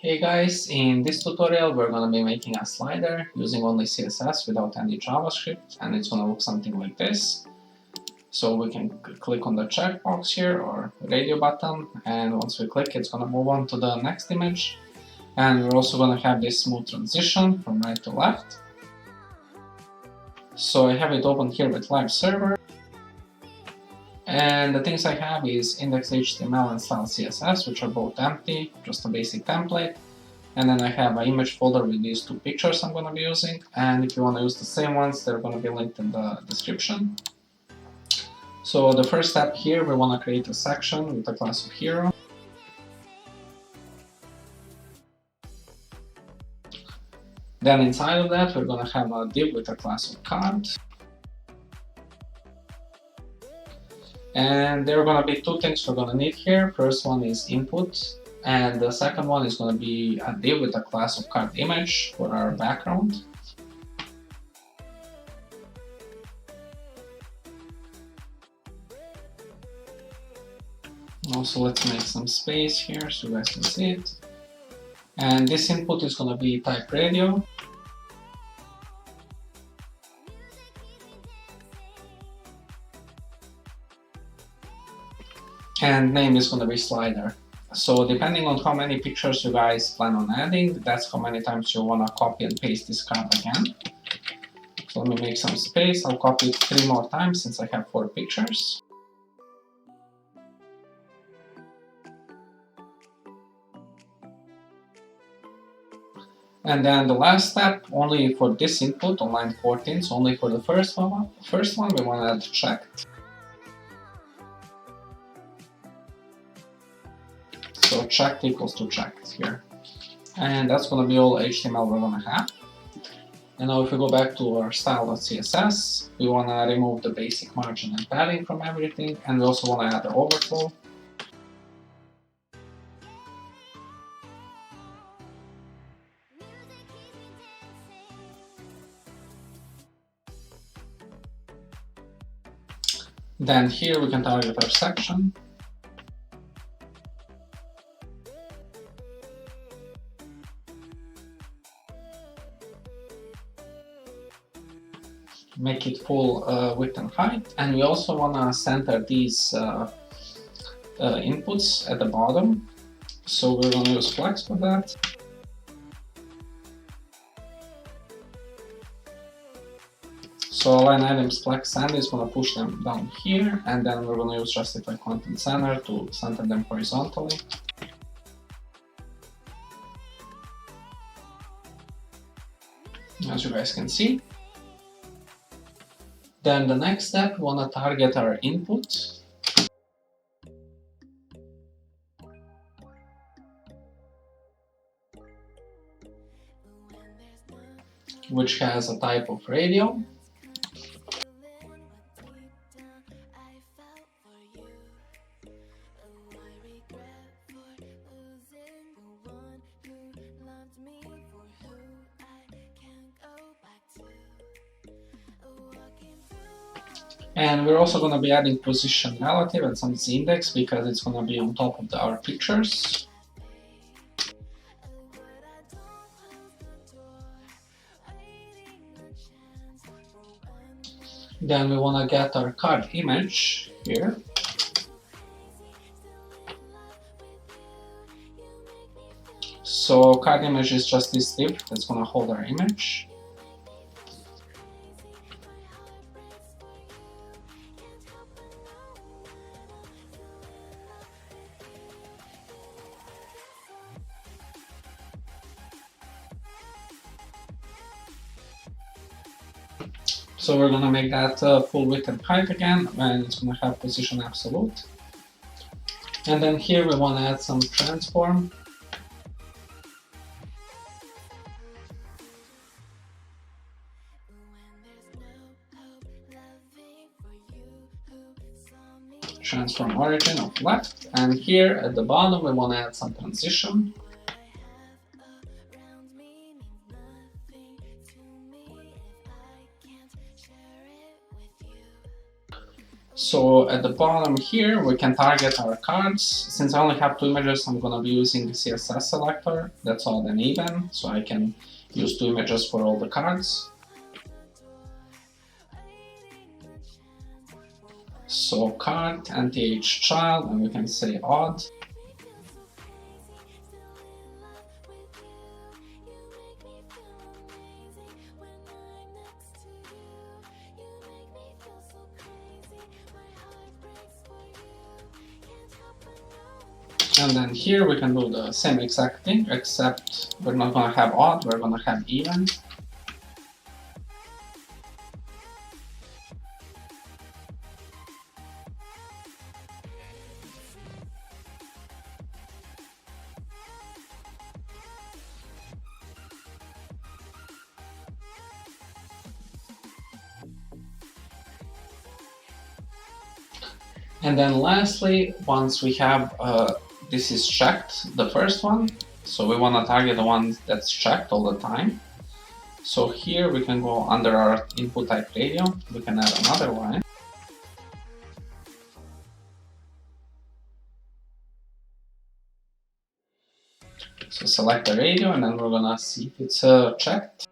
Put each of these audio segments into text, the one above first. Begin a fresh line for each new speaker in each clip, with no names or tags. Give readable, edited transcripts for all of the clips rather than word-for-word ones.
Hey guys, in this tutorial we're going to be making a slider using only CSS without any JavaScript, and it's going to look something like this. So we can click on the checkbox here or radio button, and once we click it's going to move on to the next image. And we're also going to have this smooth transition from right to left. So I have it open here with live server. And the things I have is index.html and style CSS, which are both empty, just a basic template. And then I have an image folder with these two pictures I'm going to be using. And if you want to use the same ones, they're going to be linked in the description. So the first step here, we want to create a section with a class of hero. Then inside of that, we're going to have a div with a class of card. And there are going to be two things we're going to need here. First one is input, and the second one is going to be a div with a class of card image for our background. Also, let's make some space here so you guys can see it. And this input is going to be type radio. And name is going to be slider. So depending on how many pictures you guys plan on adding, that's how many times you want to copy and paste this card again. So let me make some space. I'll copy it 3 more times since I have 4 pictures. And then the last step, only for this input on line 14, so only for the first one we want to add checked. So checked equals to checked here. And that's going to be all HTML we're going to have. And now if we go back to our style.css, we want to remove the basic margin and padding from everything, and we also want to add the overflow. Then here we can target our section. Make it full width and height, and we also want to center these inputs at the bottom, so we're going to use flex for that. So line items flex send is going to push them down here, and then we're going to use justify content center to center them horizontally. As you guys can see. Then the next step, we want to target our input. Which has a type of radio. And we're also going to be adding position relative and some z-index because it's going to be on top of our pictures. Then we want to get our card image here. So card image is just this div that's going to hold our image. So we're going to make that full width and height again, and it's going to have position absolute. And then here we want to add some transform. Transform origin of left, and here at the bottom we want to add some transition. So at the bottom here, we can target our cards. Since I only have 2 images, I'm gonna be using the CSS selector. That's odd and even, so I can use 2 images for all the cards. So card, nth child, and we can say odd. And then here we can do the same exact thing, except we're not gonna have odd, we're gonna have even. And then lastly, once we have this is checked, the first one, so we want to target the one that's checked all the time. So here we can go under our input type radio, we can add another line. So select the radio and then we're gonna see if it's checked.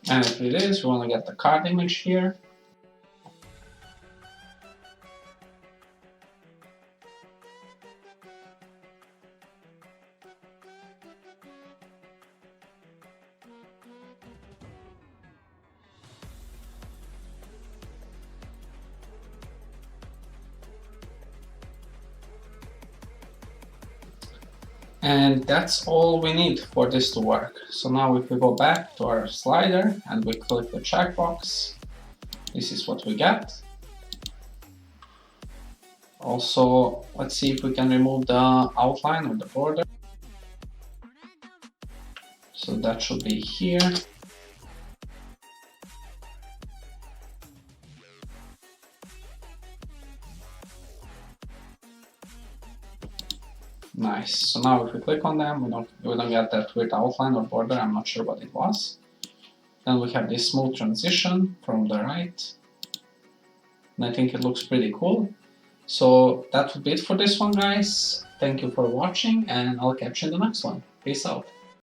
And if it is, we want to get the card image here. And that's all we need for this to work. So now if we go back to our slider and we click the checkbox, this is what we get. Also, let's see if we can remove the outline or the border. So that should be here. Nice. So now if we click on them, we don't get that weird outline or border. I'm not sure what it was. Then we have this smooth transition from the right. And I think it looks pretty cool. So that would be it for this one, guys. Thank you for watching, and I'll catch you in the next one. Peace out.